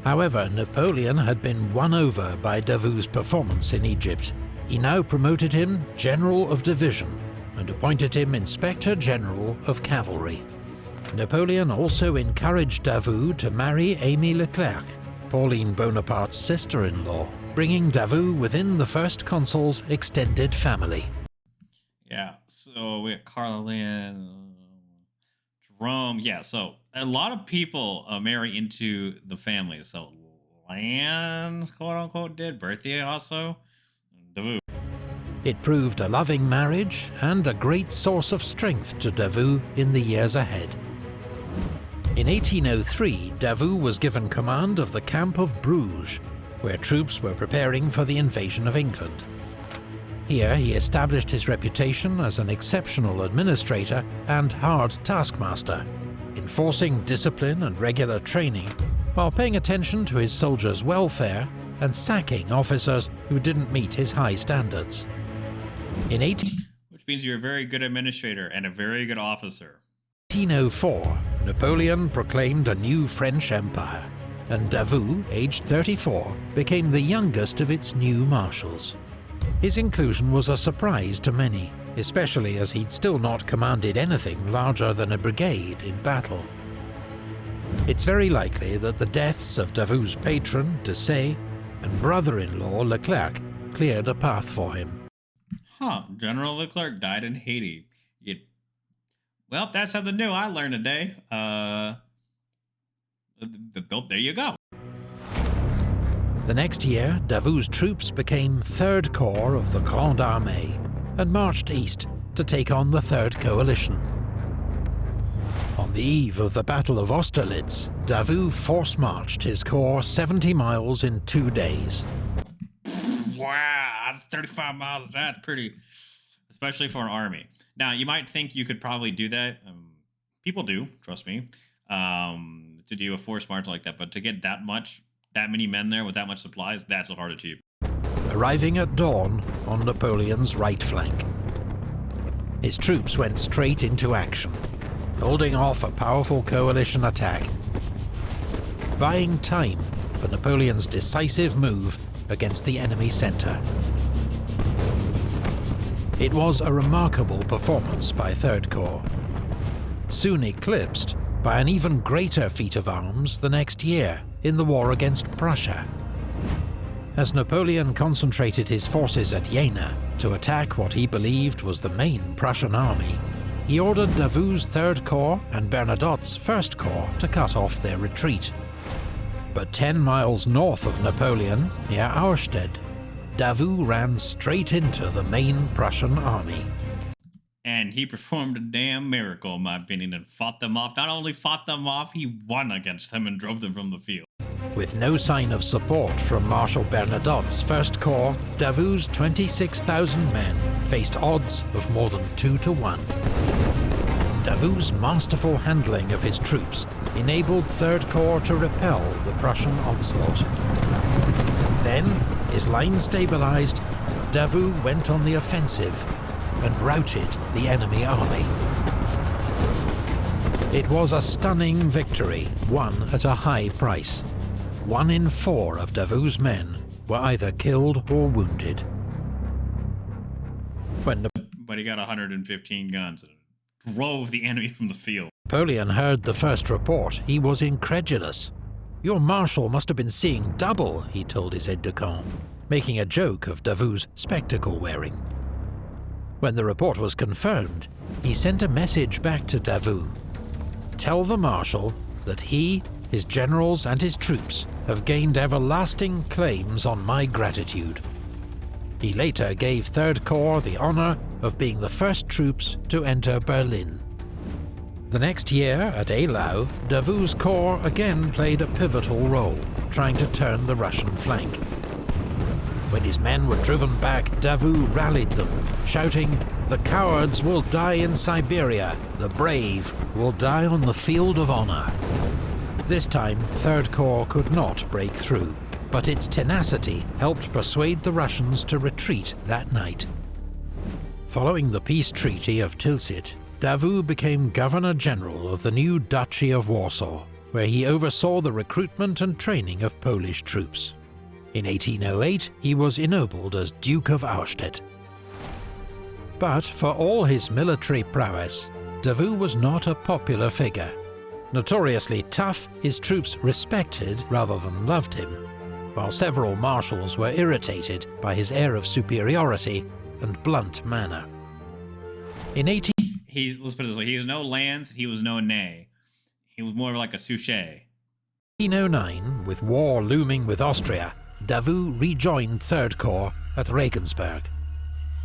However, Napoleon had been won over by Davout's performance in Egypt. He now promoted him General of Division and appointed him Inspector General of Cavalry. Napoleon also encouraged Davout to marry Aimée Leclerc, Pauline Bonaparte's sister-in-law, bringing Davout within the First Consul's extended family. Yeah, so we got Carlin, Jerome. Yeah, so a lot of people marry into the family. So Lance, quote unquote, did. Berthier also. Davout. It proved a loving marriage and a great source of strength to Davout in the years ahead. In 1803, Davout was given command of the camp of Bruges, where troops were preparing for the invasion of England. Here he established his reputation as an exceptional administrator and hard taskmaster, enforcing discipline and regular training, while paying attention to his soldiers' welfare and sacking officers who didn't meet his high standards. Which means you're a very good administrator and a very good officer. 1804, Napoleon proclaimed a new French empire, and Davout, aged 34, became the youngest of its new marshals. His inclusion was a surprise to many, especially as he'd still not commanded anything larger than a brigade in battle. It's very likely that the deaths of Davout's patron, Desaix, and brother-in-law, Leclerc, cleared a path for him. General Leclerc died in Haiti. Well, that's something new I learned today. There you go. The next year, Davout's troops became 3rd Corps of the Grande Armée and marched east to take on the Third Coalition. On the eve of the Battle of Austerlitz, Davout force-marched his corps 70 miles in 2 days. Wow, that's 35 miles. That's pretty, especially for an army. Now, you might think you could probably do that. People do, trust me, to do a force march like that. But to get that many men there with that much supplies, that's hard to achieve. Arriving at dawn on Napoleon's right flank, his troops went straight into action, holding off a powerful coalition attack, buying time for Napoleon's decisive move against the enemy centre. It was a remarkable performance by 3rd Corps, soon eclipsed by an even greater feat of arms the next year in the war against Prussia. As Napoleon concentrated his forces at Jena to attack what he believed was the main Prussian army, he ordered Davout's 3rd Corps and Bernadotte's 1st Corps to cut off their retreat. But 10 miles north of Napoleon, near Auerstedt, Davout ran straight into the main Prussian army. And he performed a damn miracle, in my opinion, and fought them off. Not only fought them off, he won against them and drove them from the field. With no sign of support from Marshal Bernadotte's 1st Corps, Davout's 26,000 men faced odds of more than 2 to 1. Davout's masterful handling of his troops enabled 3rd Corps to repel the Prussian onslaught. Then, his line stabilized, Davout went on the offensive and routed the enemy army. It was a stunning victory, won at a high price. 1 in 4 of Davout's men were either killed or wounded. But he got 115 guns and drove the enemy from the field. Napoleon heard the first report. He was incredulous. "Your marshal must have been seeing double," he told his aide-de-camp, making a joke of Davout's spectacle wearing. When the report was confirmed, he sent a message back to Davout. "Tell the marshal that he his generals and his troops have gained everlasting claims on my gratitude." He later gave Third Corps the honour of being the first troops to enter Berlin. The next year, at Eylau, Davout's corps again played a pivotal role, trying to turn the Russian flank. When his men were driven back, Davout rallied them, shouting, "The cowards will die in Siberia, the brave will die on the field of honour." This time, Third Corps could not break through, but its tenacity helped persuade the Russians to retreat that night. Following the peace treaty of Tilsit, Davout became Governor-General of the new Duchy of Warsaw, where he oversaw the recruitment and training of Polish troops. In 1808, he was ennobled as Duke of Auerstedt. But for all his military prowess, Davout was not a popular figure. Notoriously tough, his troops respected rather than loved him, while several marshals were irritated by his air of superiority and blunt manner. In Let's put it this way, he was no Lance, he was no Ney. He was more like a Suchet. 1809, with war looming with Austria, Davout rejoined Third Corps at Regensburg.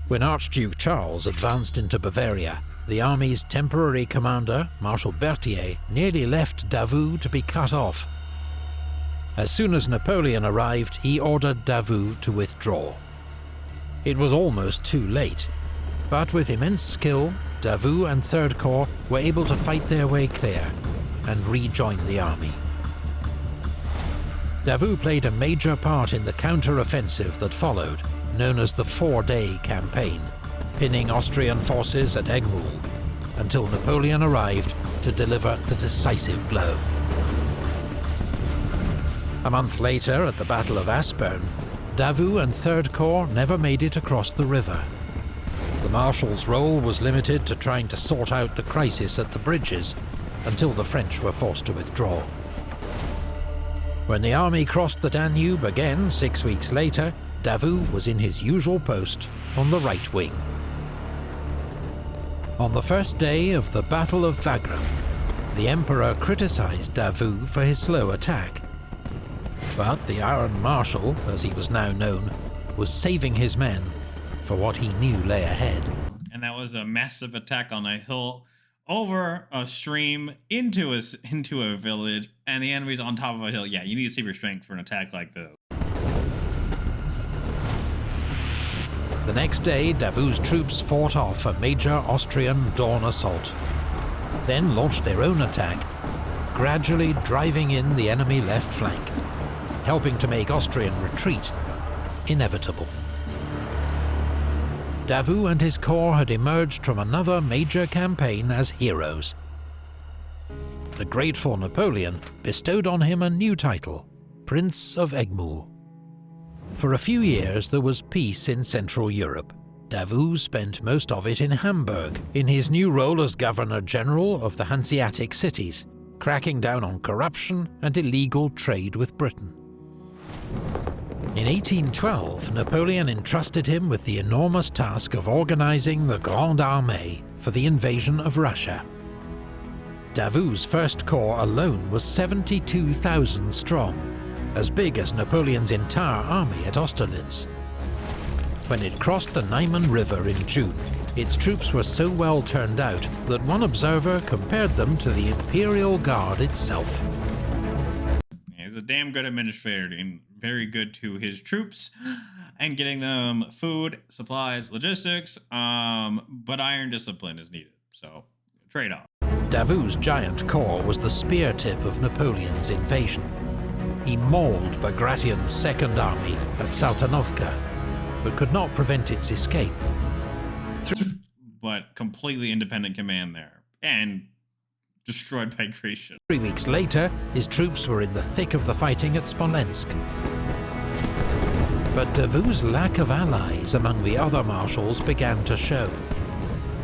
When Archduke Charles advanced into Bavaria, the army's temporary commander, Marshal Berthier, nearly left Davout to be cut off. As soon as Napoleon arrived, he ordered Davout to withdraw. It was almost too late, but with immense skill, Davout and Third Corps were able to fight their way clear and rejoin the army. Davout played a major part in the counter-offensive that followed, known as the Four-Day Campaign, pinning Austrian forces at Egmul, until Napoleon arrived to deliver the decisive blow. A month later, at the Battle of Aspern, Davout and Third Corps never made it across the river. The Marshal's role was limited to trying to sort out the crisis at the bridges, until the French were forced to withdraw. When the army crossed the Danube again 6 weeks later, Davout was in his usual post on the right wing. On the first day of the Battle of Wagram, the Emperor criticised Davout for his slow attack. But the Iron Marshal, as he was now known, was saving his men for what he knew lay ahead. And that was a massive attack on a hill, over a stream, into a village, and the enemy's on top of a hill. Yeah, you need to save your strength for an attack like this. The next day, Davout's troops fought off a major Austrian dawn assault, then launched their own attack, gradually driving in the enemy left flank, helping to make Austrian retreat inevitable. Davout and his corps had emerged from another major campaign as heroes. The grateful Napoleon bestowed on him a new title, Prince of Egmul. For a few years there was peace in Central Europe. Davout spent most of it in Hamburg, in his new role as Governor-General of the Hanseatic cities, cracking down on corruption and illegal trade with Britain. In 1812, Napoleon entrusted him with the enormous task of organizing the Grande Armée for the invasion of Russia. Davout's First Corps alone was 72,000 strong, as big as Napoleon's entire army at Austerlitz. When it crossed the Niemen River in June, its troops were so well turned out that one observer compared them to the Imperial Guard itself. He's a damn good administrator and very good to his troops and getting them food, supplies, logistics, but iron discipline is needed, so trade-off. Davout's giant corps was the spear tip of Napoleon's invasion. He mauled Bagration's Second Army at Saltanovka, but could not prevent its escape. But completely independent command there, and destroyed Bagration. 3 weeks later, his troops were in the thick of the fighting at Smolensk. But Davout's lack of allies among the other marshals began to show.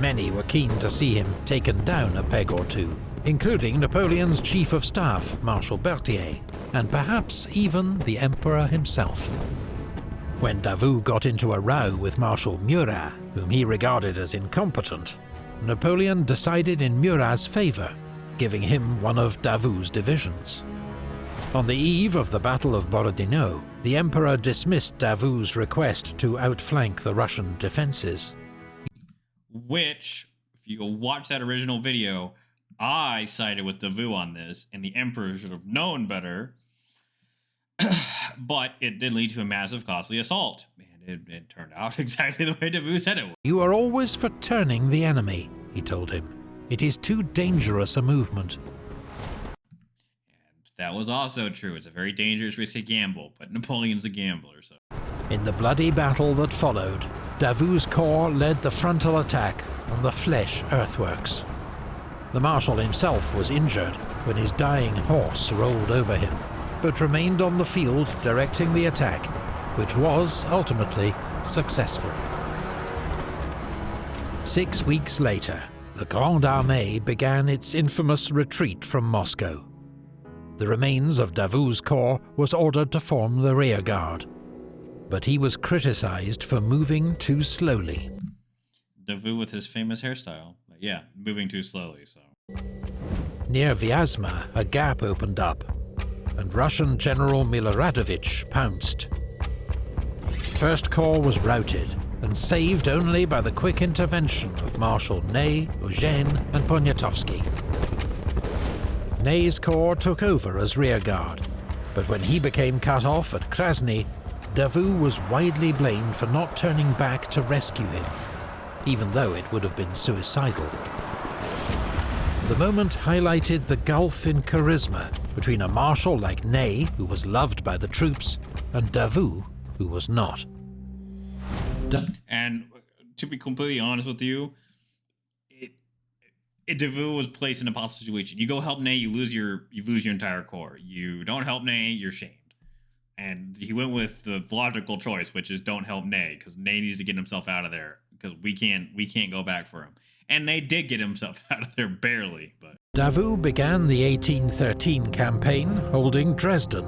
Many were keen to see him taken down a peg or two, including Napoleon's chief of staff, Marshal Berthier, and perhaps even the Emperor himself. When Davout got into a row with Marshal Murat, whom he regarded as incompetent, Napoleon decided in Murat's favour, giving him one of Davout's divisions. On the eve of the Battle of Borodino, the Emperor dismissed Davout's request to outflank the Russian defences. Which, if you go watch that original video, I sided with Davout on this, and the Emperor should have known better. But it did lead to a massive, costly assault. And it turned out exactly the way Davout said it would. "You are always for turning the enemy," he told him. "It is too dangerous a movement." That was also true. It's a very dangerous, risky gamble, but Napoleon's a gambler, so. In the bloody battle that followed, Davout's corps led the frontal attack on the Flèche earthworks. The Marshal himself was injured when his dying horse rolled over him, but remained on the field directing the attack, which was ultimately successful. 6 weeks later, the Grande Armée began its infamous retreat from Moscow. The remains of Davout's corps was ordered to form the rearguard, but he was criticized for moving too slowly. Davout with his famous hairstyle. Yeah, moving too slowly, so. Near Vyazma, a gap opened up, and Russian General Miloradovich pounced. First Corps was routed, and saved only by the quick intervention of Marshal Ney, Eugène, and Poniatowski. Ney's corps took over as rearguard, but when he became cut off at Krasny, Davout was widely blamed for not turning back to rescue him, even though it would have been suicidal. The moment highlighted the gulf in charisma between a marshal like Ney, who was loved by the troops, and Davout, who was not. And to be completely honest with you, Davout was placed in a possible situation. You go help Ney, you lose your entire corps. You don't help Ney, you're shamed. And he went with the logical choice, which is don't help Ney, because Ney needs to get himself out of there, because we can't go back for him. And Ney did get himself out of there barely, but Davout began the 1813 campaign holding Dresden,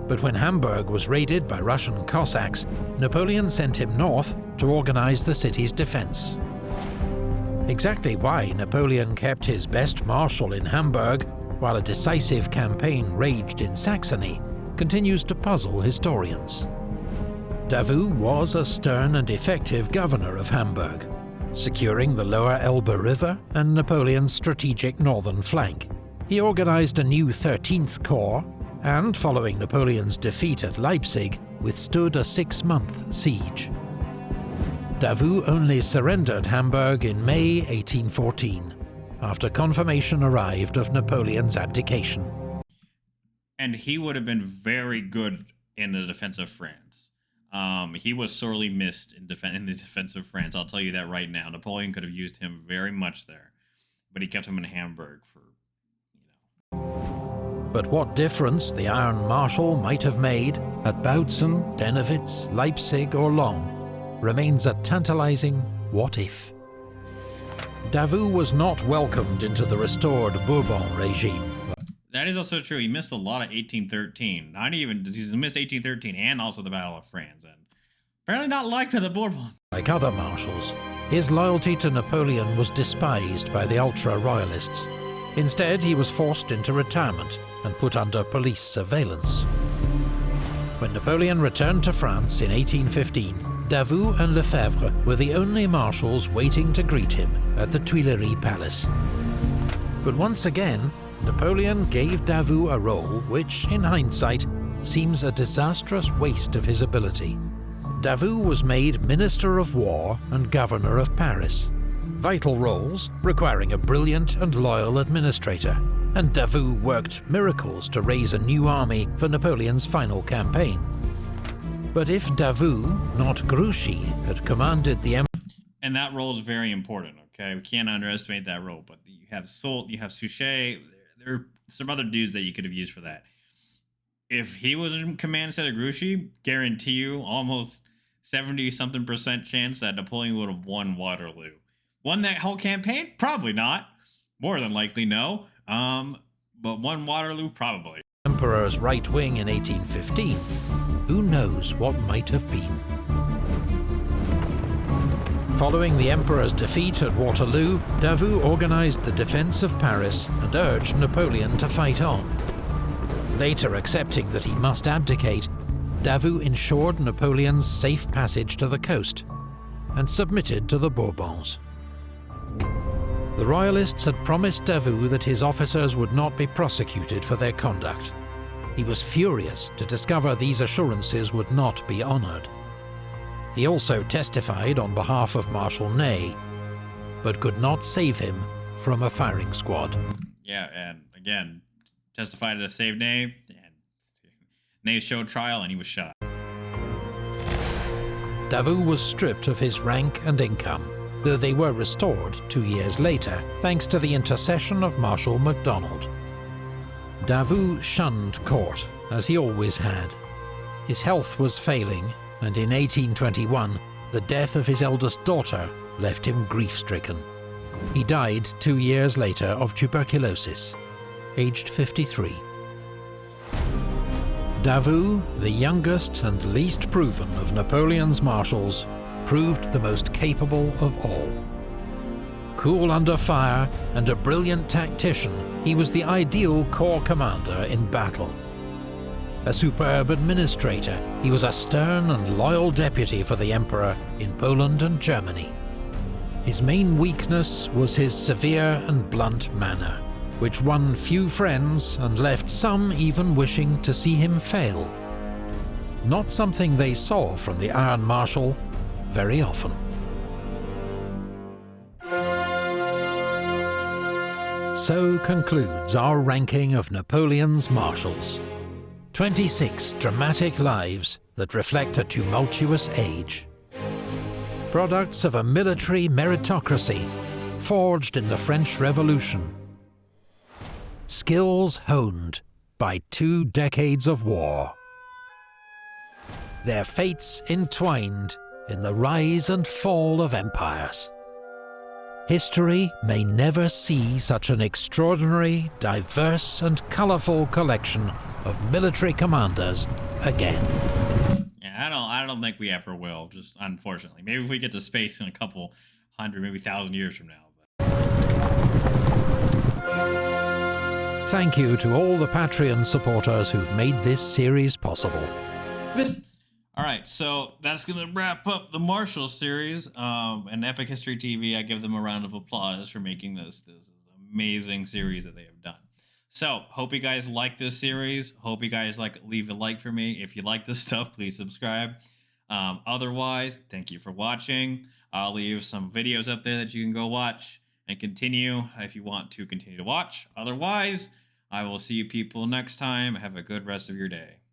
but when Hamburg was raided by Russian Cossacks, Napoleon sent him north to organize the city's defense. Exactly why Napoleon kept his best marshal in Hamburg while a decisive campaign raged in Saxony continues to puzzle historians. Davout was a stern and effective governor of Hamburg, securing the lower Elbe River and Napoleon's strategic northern flank. He organized a new 13th Corps, and following Napoleon's defeat at Leipzig, withstood a 6-month siege. Davout only surrendered Hamburg in May 1814, after confirmation arrived of Napoleon's abdication. And he would have been very good in the defense of France. He was sorely missed in the defense of France. I'll tell you that right now. Napoleon could have used him very much there, but he kept him in Hamburg for, But what difference the Iron Marshal might have made at Bautzen, Dennewitz, Leipzig, or Long remains a tantalizing what if. Davout was not welcomed into the restored Bourbon regime. That is also true. He missed a lot of 1813. He's missed 1813 and also the Battle of France. And apparently not liked by the Bourbon. Like other marshals, his loyalty to Napoleon was despised by the ultra-royalists. Instead, he was forced into retirement and put under police surveillance. When Napoleon returned to France in 1815, Davout and Lefebvre were the only marshals waiting to greet him at the Tuileries Palace. But once again, Napoleon gave Davout a role which, in hindsight, seems a disastrous waste of his ability. Davout was made Minister of War and Governor of Paris. Vital roles requiring a brilliant and loyal administrator, and Davout worked miracles to raise a new army for Napoleon's final campaign. But if Davout, not Grouchy, had commanded the empire... And that role is very important, okay? We can't underestimate that role. But you have Soult, you have Suchet, there are some other dudes that you could have used for that. If he was in command instead of Grouchy, guarantee you almost 70-something% chance that Napoleon would have won Waterloo. Won that whole campaign? Probably not. More than likely, no. But won Waterloo? Probably. Emperor's right wing in 1815. Who knows what might have been? Following the Emperor's defeat at Waterloo, Davout organized the defense of Paris and urged Napoleon to fight on. Later accepting that he must abdicate, Davout ensured Napoleon's safe passage to the coast and submitted to the Bourbons. The Royalists had promised Davout that his officers would not be prosecuted for their conduct. He was furious to discover these assurances would not be honoured. He also testified on behalf of Marshal Ney, but could not save him from a firing squad. Yeah, and again, testified to save Ney, and Ney showed trial and he was shot. Davout was stripped of his rank and income, though they were restored 2 years later, thanks to the intercession of Marshal Macdonald. Davout shunned court, as he always had. His health was failing, and in 1821, the death of his eldest daughter left him grief-stricken. He died 2 years later of tuberculosis, aged 53. Davout, the youngest and least proven of Napoleon's marshals, proved the most capable of all. Cool under fire and a brilliant tactician, he was the ideal corps commander in battle. A superb administrator, he was a stern and loyal deputy for the Emperor in Poland and Germany. His main weakness was his severe and blunt manner, which won few friends and left some even wishing to see him fail. Not something they saw from the Iron Marshal very often. So concludes our ranking of Napoleon's marshals. 26 dramatic lives that reflect a tumultuous age. Products of a military meritocracy forged in the French Revolution. Skills honed by 2 decades of war. Their fates entwined in the rise and fall of empires. History may never see such an extraordinary, diverse and colourful collection of military commanders again. Yeah, I don't think we ever will, just unfortunately. Maybe if we get to space in a couple hundred, maybe 1,000 years from now. Thank you to all the Patreon supporters who've made this series possible. All right, so that's going to wrap up the Marshall series. And Epic History TV, I give them a round of applause for making this amazing series that they have done. So, hope you guys like this series. Hope you guys leave a like for me. If you like this stuff, please subscribe. Otherwise, thank you for watching. I'll leave some videos up there that you can go watch and continue if you want to continue to watch. Otherwise, I will see you people next time. Have a good rest of your day.